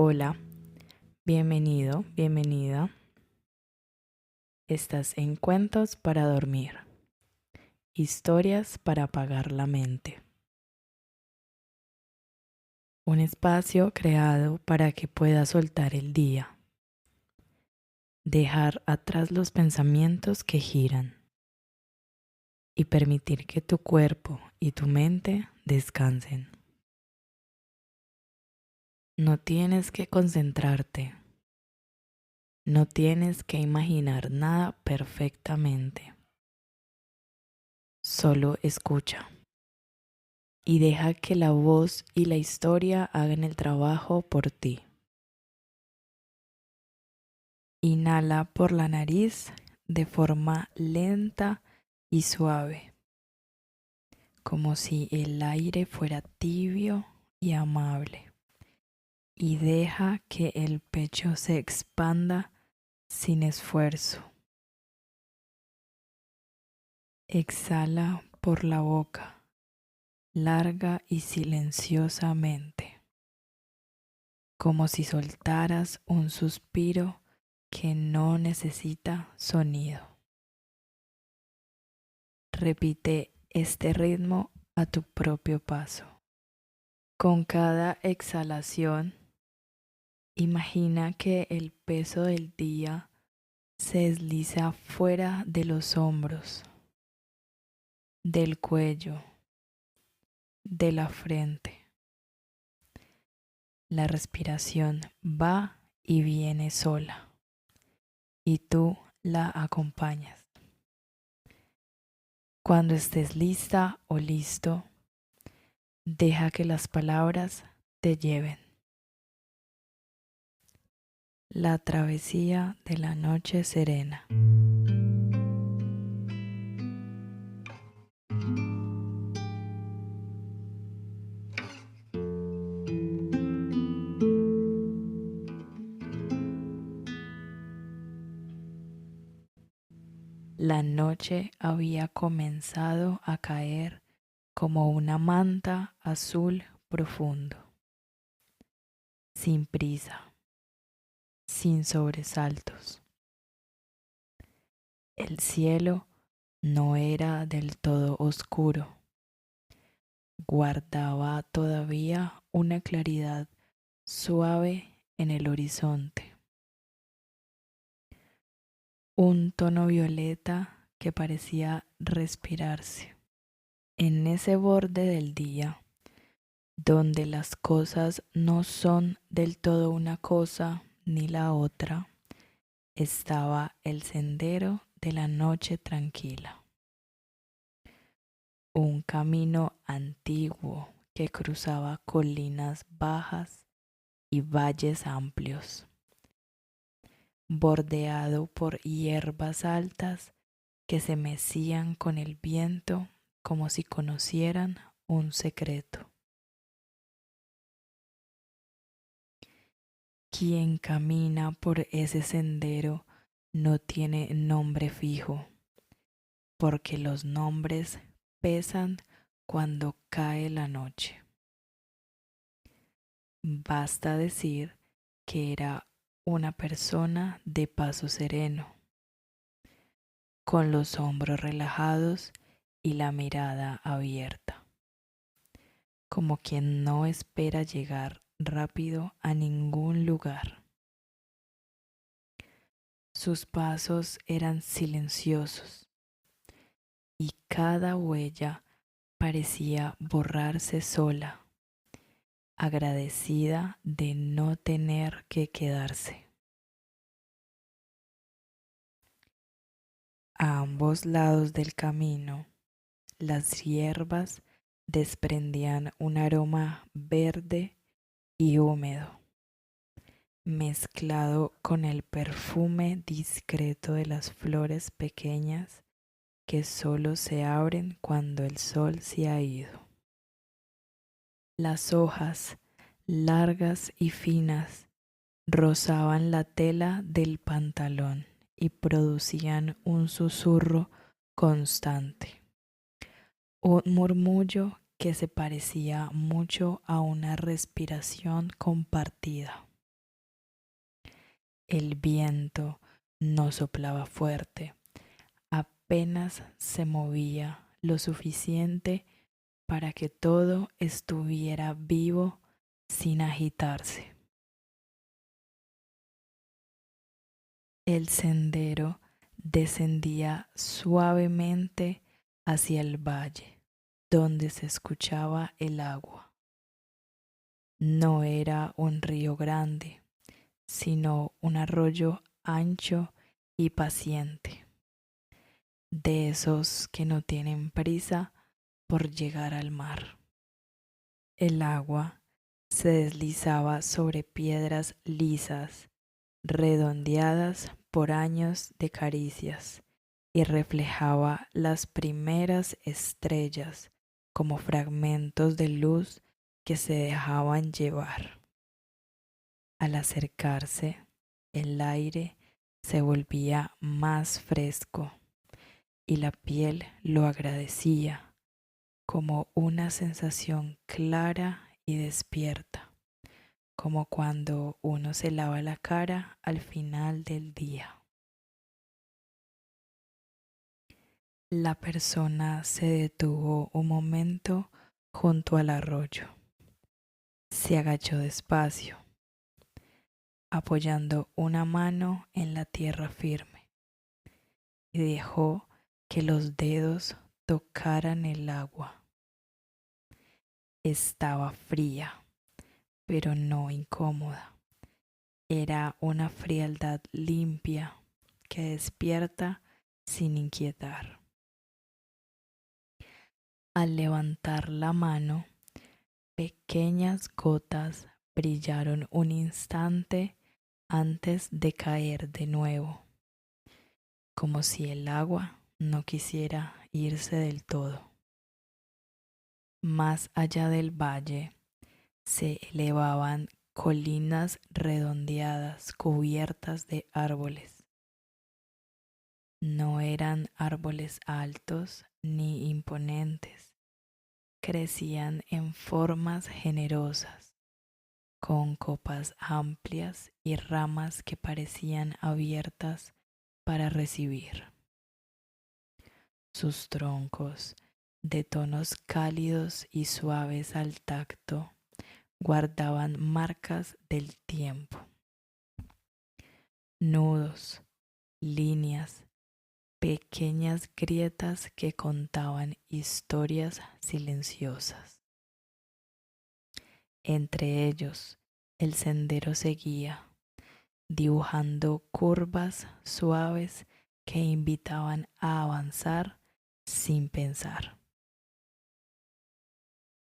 Hola, bienvenido, bienvenida. Estás en Cuentos para Dormir, historias para apagar la mente. Un espacio creado para que puedas soltar el día, dejar atrás los pensamientos que giran y permitir que tu cuerpo y tu mente descansen. No tienes que concentrarte, no tienes que imaginar nada perfectamente. Solo escucha y deja que la voz y la historia hagan el trabajo por ti. Inhala por la nariz de forma lenta y suave, como si el aire fuera tibio y amable. Y deja que el pecho se expanda sin esfuerzo. Exhala por la boca, larga y silenciosamente, como si soltaras un suspiro que no necesita sonido. Repite este ritmo a tu propio paso. Con cada exhalación, imagina que el peso del día se desliza fuera de los hombros, del cuello, de la frente. La respiración va y viene sola y tú la acompañas. Cuando estés lista o listo, deja que las palabras te lleven. La travesía de la noche serena. La noche había comenzado a caer como una manta azul profundo, sin prisa, sin sobresaltos. El cielo no era del todo oscuro, guardaba todavía una claridad suave en el horizonte, un tono violeta que parecía respirarse. En ese borde del día, donde las cosas no son del todo una cosa ni la otra, estaba el sendero de la noche tranquila. Un camino antiguo que cruzaba colinas bajas y valles amplios, bordeado por hierbas altas que se mecían con el viento como si conocieran un secreto. Quien camina por ese sendero no tiene nombre fijo, porque los nombres pesan cuando cae la noche. Basta decir que era una persona de paso sereno, con los hombros relajados y la mirada abierta, como quien no espera llegar rápido a ningún lugar. Sus pasos eran silenciosos y cada huella parecía borrarse sola, agradecida de no tener que quedarse. A ambos lados del camino, las hierbas desprendían un aroma verde y húmedo, mezclado con el perfume discreto de las flores pequeñas que solo se abren cuando el sol se ha ido. Las hojas, largas y finas, rozaban la tela del pantalón y producían un susurro constante, un murmullo que se parecía mucho a una respiración compartida. El viento no soplaba fuerte, apenas se movía lo suficiente para que todo estuviera vivo sin agitarse. El sendero descendía suavemente hacia el valle, donde se escuchaba el agua. No era un río grande, sino un arroyo ancho y paciente, de esos que no tienen prisa por llegar al mar. El agua se deslizaba sobre piedras lisas, redondeadas por años de caricias, y reflejaba las primeras estrellas como fragmentos de luz que se dejaban llevar. Al acercarse, el aire se volvía más fresco y la piel lo agradecía como una sensación clara y despierta, como cuando uno se lava la cara al final del día. La persona se detuvo un momento junto al arroyo. Se agachó despacio, apoyando una mano en la tierra firme, y dejó que los dedos tocaran el agua. Estaba fría, pero no incómoda. Era una frialdad limpia que despierta sin inquietar. Al levantar la mano, pequeñas gotas brillaron un instante antes de caer de nuevo, como si el agua no quisiera irse del todo. Más allá del valle se elevaban colinas redondeadas cubiertas de árboles. No eran árboles altos ni imponentes. Crecían en formas generosas, con copas amplias y ramas que parecían abiertas para recibir. Sus troncos, de tonos cálidos y suaves al tacto, guardaban marcas del tiempo. Nudos, líneas, pequeñas grietas que contaban historias silenciosas. Entre ellos, el sendero seguía, dibujando curvas suaves que invitaban a avanzar sin pensar.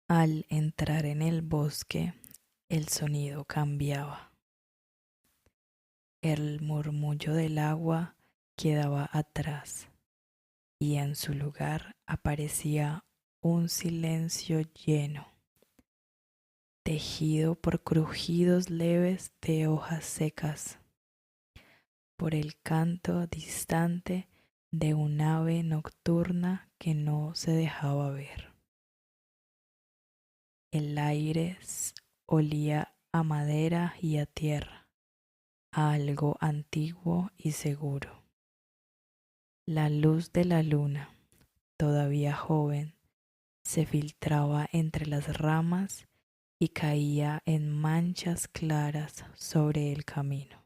Al entrar en el bosque, el sonido cambiaba. El murmullo del agua quedaba atrás y en su lugar aparecía un silencio lleno, tejido por crujidos leves de hojas secas, por el canto distante de un ave nocturna que no se dejaba ver. El aire olía a madera y a tierra, a algo antiguo y seguro. La luz de la luna, todavía joven, se filtraba entre las ramas y caía en manchas claras sobre el camino,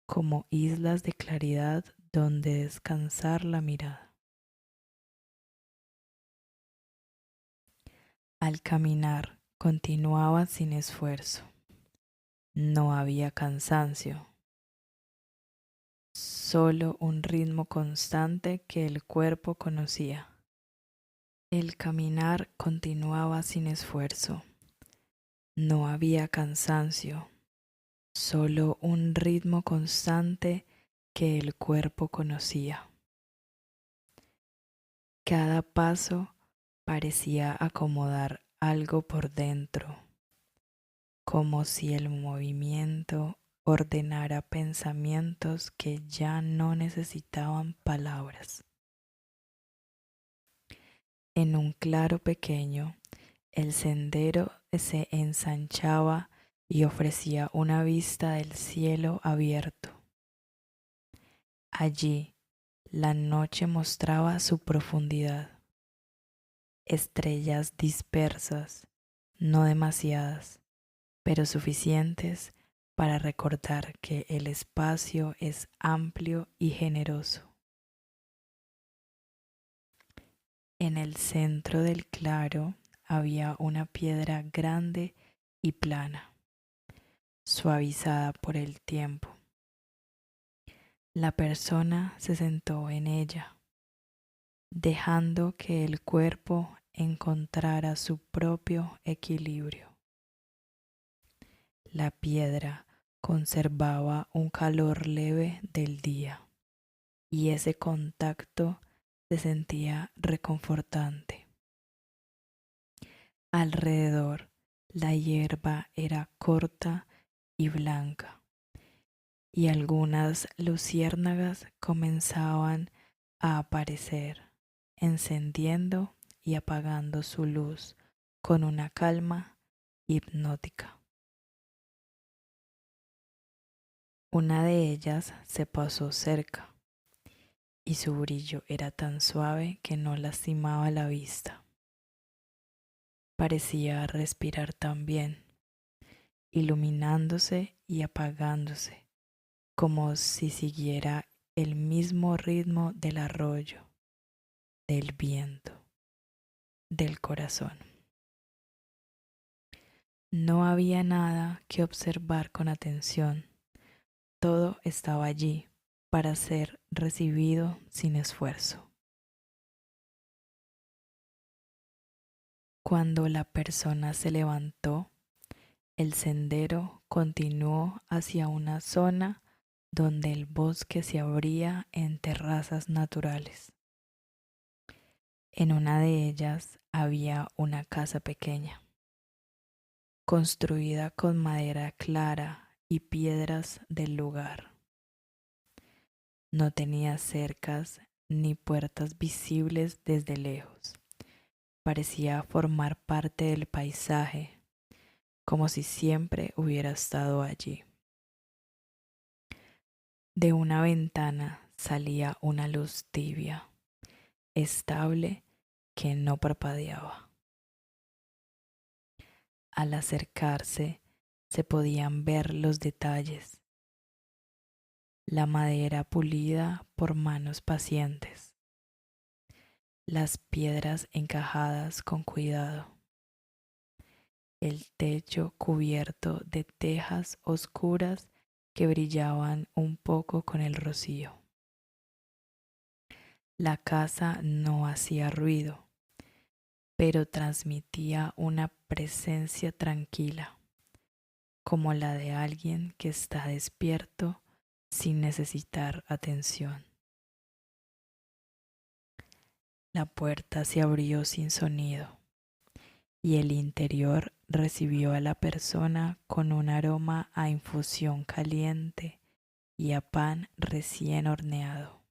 como islas de claridad donde descansar la mirada. Al caminar, continuaba sin esfuerzo. No había cansancio, solo un ritmo constante que el cuerpo conocía. El caminar continuaba sin esfuerzo. No había cansancio, solo un ritmo constante que el cuerpo conocía. Cada paso parecía acomodar algo por dentro, como si el movimiento ordenara pensamientos que ya no necesitaban palabras. En un claro pequeño, el sendero se ensanchaba y ofrecía una vista del cielo abierto. Allí la noche mostraba su profundidad. Estrellas dispersas, no demasiadas, pero suficientes para recordar que el espacio es amplio y generoso. En el centro del claro había una piedra grande y plana, suavizada por el tiempo. La persona se sentó en ella, dejando que el cuerpo encontrara su propio equilibrio. La piedra conservaba un calor leve del día y ese contacto se sentía reconfortante. Alrededor, la hierba era corta y blanca, y algunas luciérnagas comenzaban a aparecer, encendiendo y apagando su luz con una calma hipnótica. Una de ellas se pasó cerca, y su brillo era tan suave que no lastimaba la vista. Parecía respirar también, iluminándose y apagándose, como si siguiera el mismo ritmo del arroyo, del viento, del corazón. No había nada que observar con atención. Todo estaba allí para ser recibido sin esfuerzo. Cuando la persona se levantó, el sendero continuó hacia una zona donde el bosque se abría en terrazas naturales. En una de ellas había una casa pequeña, construida con madera clara y piedras del lugar. No tenía cercas ni puertas visibles desde lejos. Parecía formar parte del paisaje, como si siempre hubiera estado allí. De una ventana salía una luz tibia, estable, que no parpadeaba. Al acercarse, se podían ver los detalles, la madera pulida por manos pacientes, las piedras encajadas con cuidado, el techo cubierto de tejas oscuras que brillaban un poco con el rocío. La casa no hacía ruido, pero transmitía una presencia tranquila, como la de alguien que está despierto sin necesitar atención. La puerta se abrió sin sonido y el interior recibió a la persona con un aroma a infusión caliente y a pan recién horneado.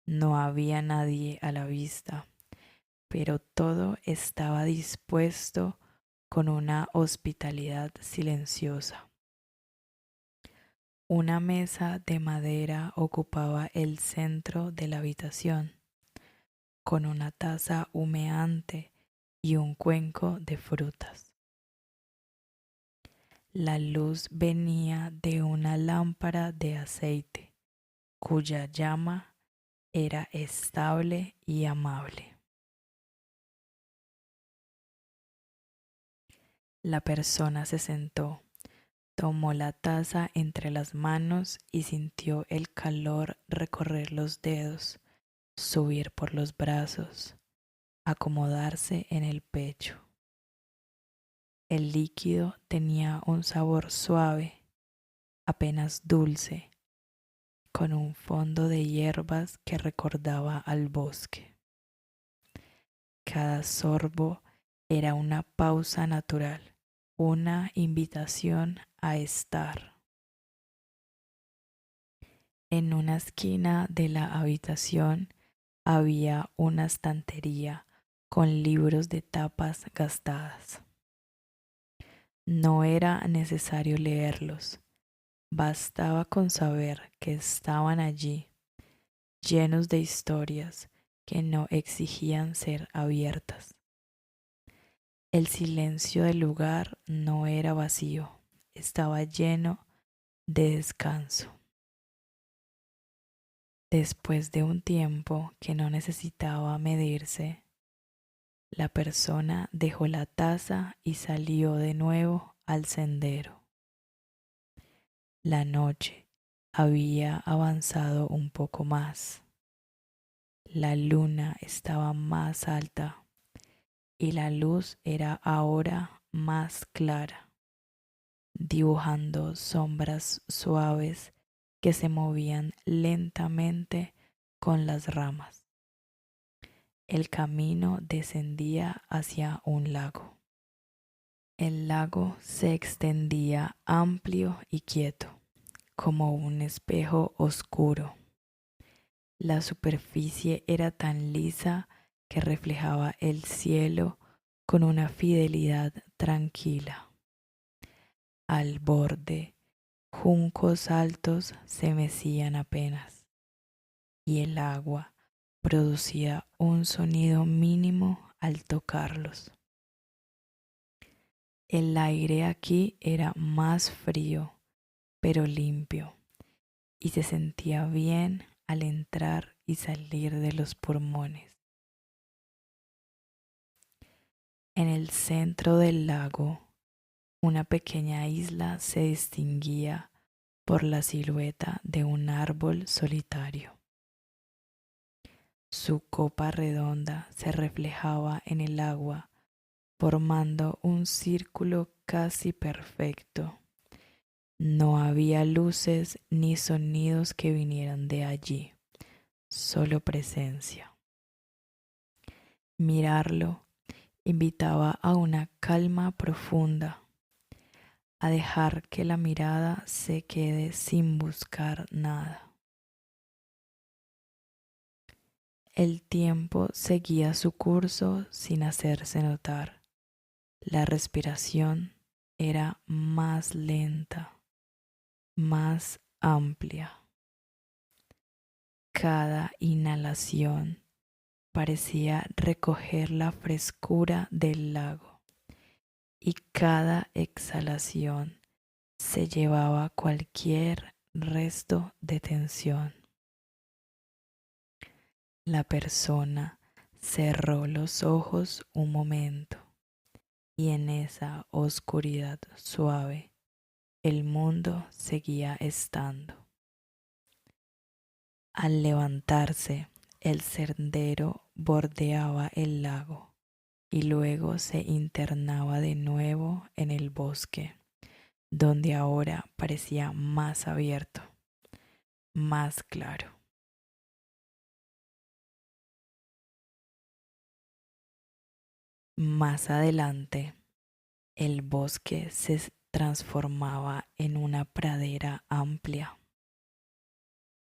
No había nadie a la vista, pero todo estaba dispuesto con una hospitalidad silenciosa. Una mesa de madera ocupaba el centro de la habitación, con una taza humeante y un cuenco de frutas. La luz venía de una lámpara de aceite, cuya llama era estable y amable. La persona se sentó, tomó la taza entre las manos y sintió el calor recorrer los dedos, subir por los brazos, acomodarse en el pecho. El líquido tenía un sabor suave, apenas dulce, con un fondo de hierbas que recordaba al bosque. Cada sorbo era una pausa natural, una invitación a estar. En una esquina de la habitación había una estantería con libros de tapas gastadas. No era necesario leerlos, bastaba con saber que estaban allí, llenos de historias que no exigían ser abiertas. El silencio del lugar no era vacío, estaba lleno de descanso. Después de un tiempo que no necesitaba medirse, la persona dejó la taza y salió de nuevo al sendero. La noche había avanzado un poco más. La luna estaba más alta y la luz era ahora más clara, dibujando sombras suaves que se movían lentamente con las ramas. El camino descendía hacia un lago. El lago se extendía amplio y quieto, como un espejo oscuro. La superficie era tan lisa que reflejaba el cielo con una fidelidad tranquila. Al borde, juncos altos se mecían apenas, y el agua producía un sonido mínimo al tocarlos. El aire aquí era más frío, pero limpio, y se sentía bien al entrar y salir de los pulmones. En el centro del lago, una pequeña isla se distinguía por la silueta de un árbol solitario. Su copa redonda se reflejaba en el agua, formando un círculo casi perfecto. No había luces ni sonidos que vinieran de allí, solo presencia. Mirarlo invitaba a una calma profunda, a dejar que la mirada se quede sin buscar nada. El tiempo seguía su curso sin hacerse notar. La respiración era más lenta, más amplia. Cada inhalación parecía recoger la frescura del lago y cada exhalación se llevaba cualquier resto de tensión. La persona cerró los ojos un momento y en esa oscuridad suave el mundo seguía estando. Al levantarse, el sendero bordeaba el lago y luego se internaba de nuevo en el bosque, donde ahora parecía más abierto, más claro. Más adelante, el bosque se transformaba en una pradera amplia.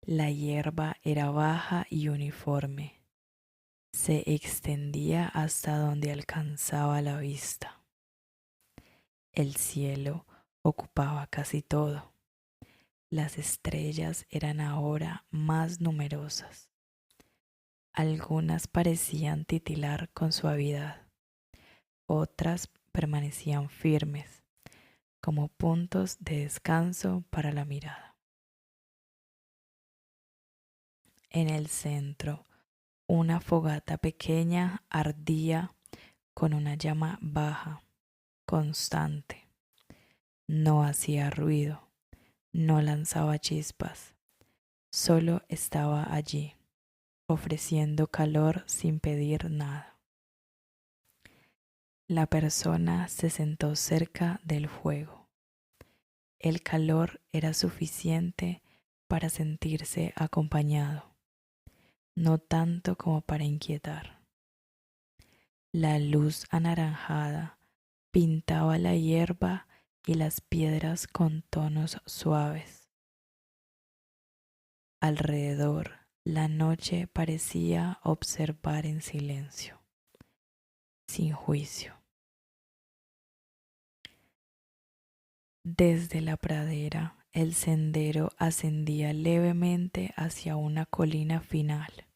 La hierba era baja y uniforme. Se extendía hasta donde alcanzaba la vista. El cielo ocupaba casi todo. Las estrellas eran ahora más numerosas. Algunas parecían titilar con suavidad. Otras permanecían firmes, como puntos de descanso para la mirada. En el centro, una fogata pequeña ardía con una llama baja, constante. No hacía ruido, no lanzaba chispas, solo estaba allí, ofreciendo calor sin pedir nada. La persona se sentó cerca del fuego. El calor era suficiente para sentirse acompañado, no tanto como para inquietar. La luz anaranjada pintaba la hierba y las piedras con tonos suaves. Alrededor, la noche parecía observar en silencio, sin juicio. Desde la pradera, el sendero ascendía levemente hacia una colina final.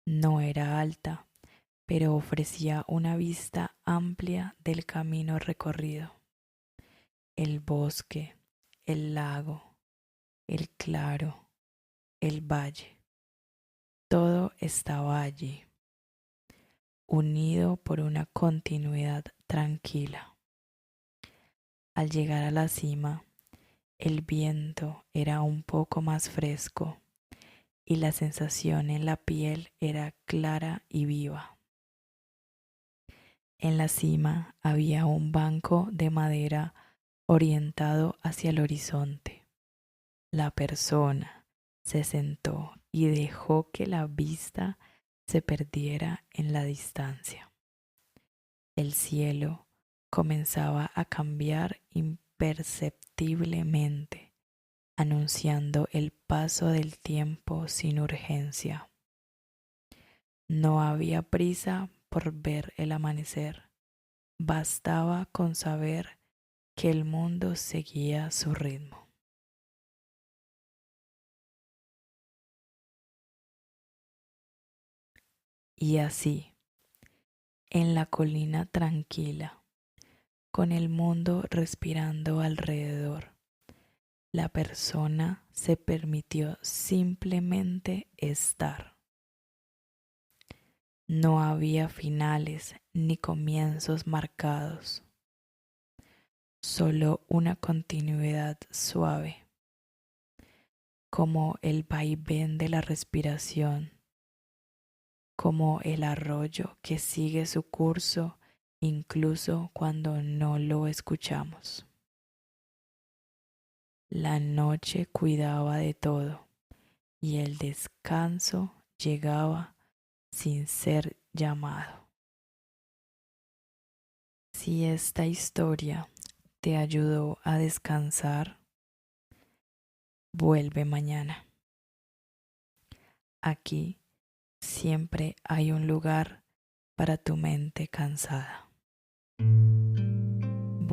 No era alta, pero ofrecía una vista amplia del camino recorrido. El bosque, el lago, el claro, el valle, todo estaba allí, unido por una continuidad tranquila. Al llegar a la cima, el viento era un poco más fresco y la sensación en la piel era clara y viva. En la cima había un banco de madera orientado hacia el horizonte. La persona se sentó y dejó que la vista se perdiera en la distancia. El cielo comenzaba a cambiar imperceptiblemente, anunciando el paso del tiempo sin urgencia. No había prisa por ver el amanecer. Bastaba con saber que el mundo seguía su ritmo. Y así, en la colina tranquila, con el mundo respirando alrededor, la persona se permitió simplemente estar. No había finales ni comienzos marcados, solo una continuidad suave, como el vaivén de la respiración, como el arroyo que sigue su curso incluso cuando no lo escuchamos. La noche cuidaba de todo y el descanso llegaba sin ser llamado. Si esta historia te ayudó a descansar, vuelve mañana. Aquí siempre hay un lugar para tu mente cansada.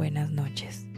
Buenas noches.